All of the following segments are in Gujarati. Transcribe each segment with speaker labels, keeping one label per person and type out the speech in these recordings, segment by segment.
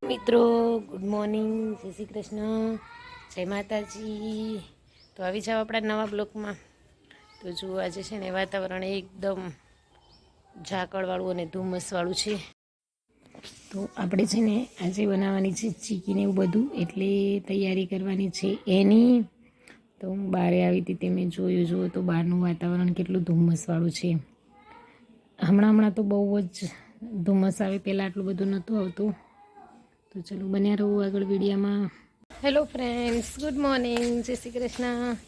Speaker 1: મિત્રો ગુડ મોર્નિંગ, જય શ્રી કૃષ્ણ, જય માતાજી। તો આવી જાઓ આપણા નવા બ્લોકમાં। તો જુઓ આજે છે ને વાતાવરણ એકદમ ઝાકળવાળું અને ધુમ્મસવાળું છે। તો આપણે છે ને આજે બનાવવાની છે ચીકીને એવું બધું, એટલે તૈયારી કરવાની છે એની। તો હું બહારે આવી હતી તે મેં જોયું, જુઓ તો બહારનું વાતાવરણ કેટલું ધુમ્મસવાળું છે। હમણાં તો બહુ જ ધુમ્મસ આવે, પહેલાં આટલું બધું નહોતું આવતું। તો ચલો બન્યા રહું આગળ વિડીયોમાં। હેલો ફ્રેન્ડ્સ, ગુડ મોર્નિંગ, જય શ્રી કૃષ્ણ।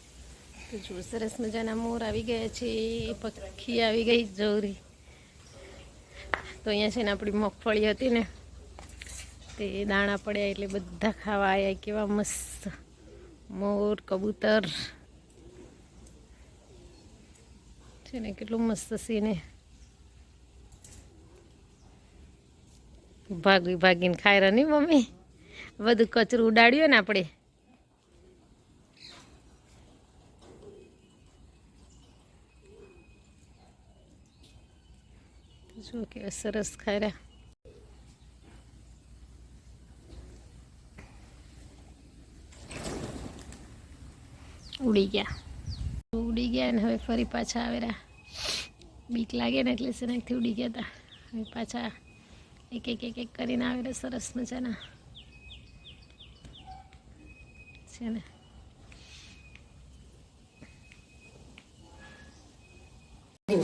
Speaker 1: તો જો સરસ મજાના મોર આવી ગયા છે, પક્ષી આવી ગઈ જોરી। તો અહીંયા છે ને આપણી મગફળી હતી ને તે દાણા પડ્યા એટલે બધા ખાવા આવ્યા। કેવા મસ્ત મોર કબૂતર છે ને, કેટલું મસ્ત સીને ભાગીને ખાઈ રહ્યા ની મમ્મી, બધું કચરું ઉડાડ્યું ને આપણે। જો કે સરસ ખાઈ રહ્યા, ઉડી ગયા ને હવે ફરી પાછા આવે રહ્યા। બીક લાગે ને એટલે સેનાકથી ઉડી ગયા હતા, હવે પાછા એક એક કરીને આવે રહ્યા સરસ મજાના છે ને।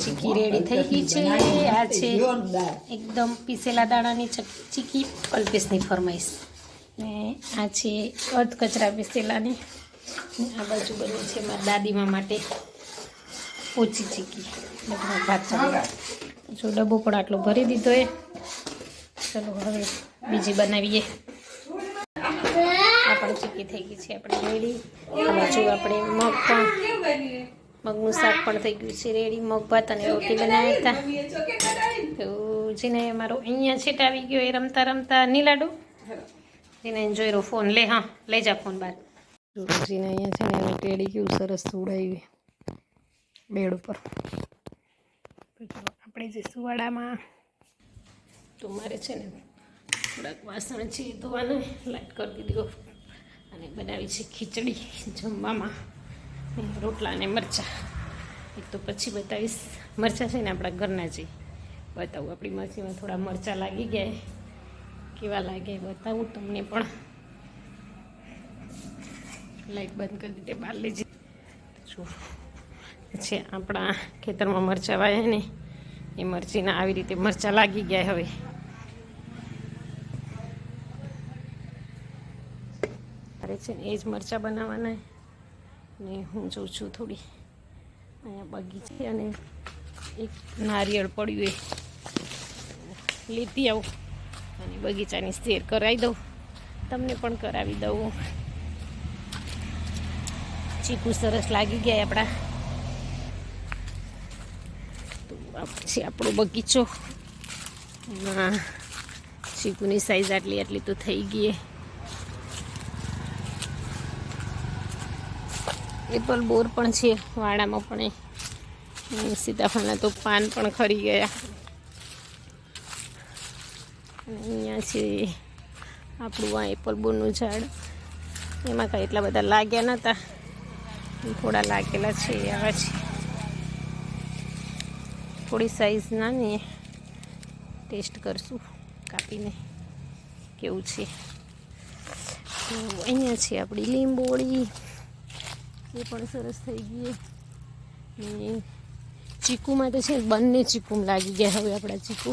Speaker 1: ચીકી રેડી થઈ ગઈ છે। આ છે એકદમ પીસેલા દાણાની ચીકી, કલ્પેશની ફરમાઈશ। ને આ છે અધ કચરા પીસેલાની। આ બાજુ બની છે મારા દાદીમા માટે ઓછી ચીકી, ભાત ચાલી। જો ડબ્બો પણ આટલો ભરી દીધો એ। ચલો હવે બીજી બનાવીએ। આ પણ ચીકી થઈ ગઈ છે આપણે રેડી। આ બાજુ આપણે મગનું શાક પણ થઈ ગયું છે રેડી। મગ ભાત અને રોટી બનાવ્યા હતા। તો જેને મારો અહીંયા છેટ આવી ગયો એ રમતા રમતા નીલાડું, જેને જોઈ રહ્યો ફોન લે, હા લઈ જા ફોન બહાર। જેને અહીંયા છે ને એને ટેડી કેવું સરસ ઉડાવી બેડ ઉપર। તો આપણે જે સુવાડામાં તો મારે છે ને થોડાક વાસણ છે ધોવાના, લાઈટ કરી દીધો અને બનાવી છે ખીચડી જમવામાં, રોટલા અને મરચાં। એક તો પછી બતાવીશ, મરચાં છે ને આપણા ઘરના છે, બતાવું આપણી મરચીમાં થોડા મરચાં લાગી ગયા, કેવા લાગે બતાવું તમને પણ। લાઈટ બંધ કરી દીધી, બહાર લઈ જઈ જો છે આપણા ખેતરમાં મરચાં વાયા ને એ મરચીના આવી રીતે મરચાં લાગી ગયા। હવે અરે છે ને એ જ મરચાં બનાવવાના ને હું જોઉં છું થોડી અહીંયા બગીચે, અને એક નારિયેળ પડ્યું એ લેતી આવું અને બગીચાની સેર કરાવી દઉં, તમને પણ કરાવી દઉં। ચીકુ સરસ લાગી ગયા આપણા। તો આ છે આપણો બગીચો, એમાં ચીકુની સાઈઝ આટલી તો થઈ ગઈ। એપલ બોર પણ છે વાડામાં, પણ સીતાફળના તો પાન પણ ખરી ગયા। અહીંયા છે આપણું આ એપલ બોરનું ઝાડ, એમાં કાંઈ એટલા બધા લાગ્યા નહોતા, થોડા લાગેલા છે આવા છે, થોડી સાઈઝ નાની, ટેસ્ટ કરશું કાપીને કેવું છે। તો અહીંયા છે આપણી લીંબોળી, એ પણ સરસ થઈ ગઈ। ને ચીકુમાં તો છે બંને ચીકુ લાગી ગયા હવે આપણા ચીકુ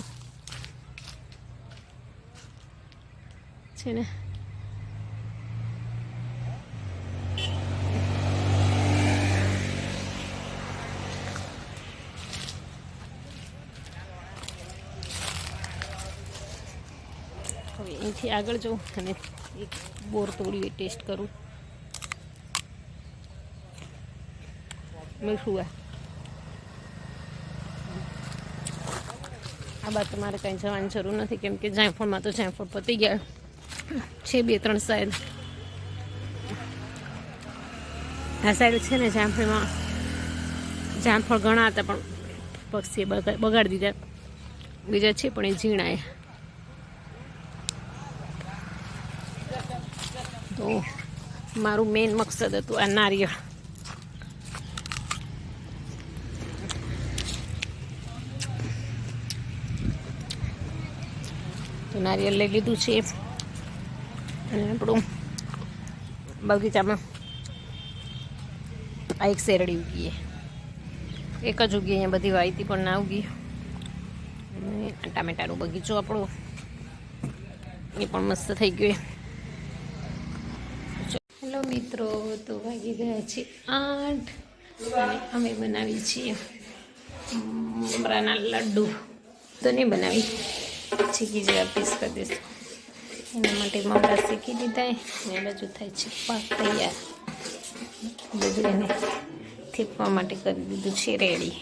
Speaker 1: છે ને। હવે અહીંથી આગળ જાઉં અને એક બોર તોડ્યું એ ટેસ્ટ કરું। મીઠું આ બાદ તમારે કાંઈ જવાની જરૂર નથી, કેમ કે જાયફળમાં તો જાયફળ પતી ગયા છે, 2-3 સાઈડ। આ સાઈડ છે ને જાયફળમાં જાયફળ ઘણા હતા પણ પક્ષીએ બગાડી દીધા, બીજા છે પણ એ ઝીણાય। તો મારું મેઇન મકસદ હતું આ નારિયેળ. તો નારિયેળ લઈ લીધું છે અને આપણું બગીચામાં આ એક શેરડી ઉગીએ, એક જ ઉગી, અહીંયા બધી વાયતી પણ ના ઉગી. અને ટામેટાનો બગીચો આપણો એ પણ મસ્ત થઈ ગયો. હેલો મિત્રો, તો વાગી ગયા છે 8 અને અમે બનાવી છીએ મમરાના લડ્ડુ. તો નહીં બનાવી, ચીકી જેવા પીસ કરી દઈશું. એના માટે મમરા શેકી દીધા ને બાજુ થાય છે પાક તૈયાર. બધું એને થીપવા માટે કરી દીધું છે રેડી.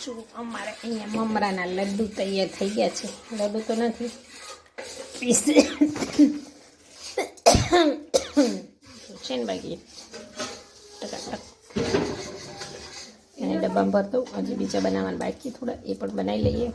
Speaker 1: જો અમારે અહીંયા મમરાના લડ્ડુ તૈયાર થઈ ગયા છે. લડ્ડુ તો નથી, પીસ છે ને બાકી ટકાટક એને ડબ્બામાં ભરતો. હજી બીજા બનાવવાના બાકી થોડા, એ પણ બનાવી લઈએ.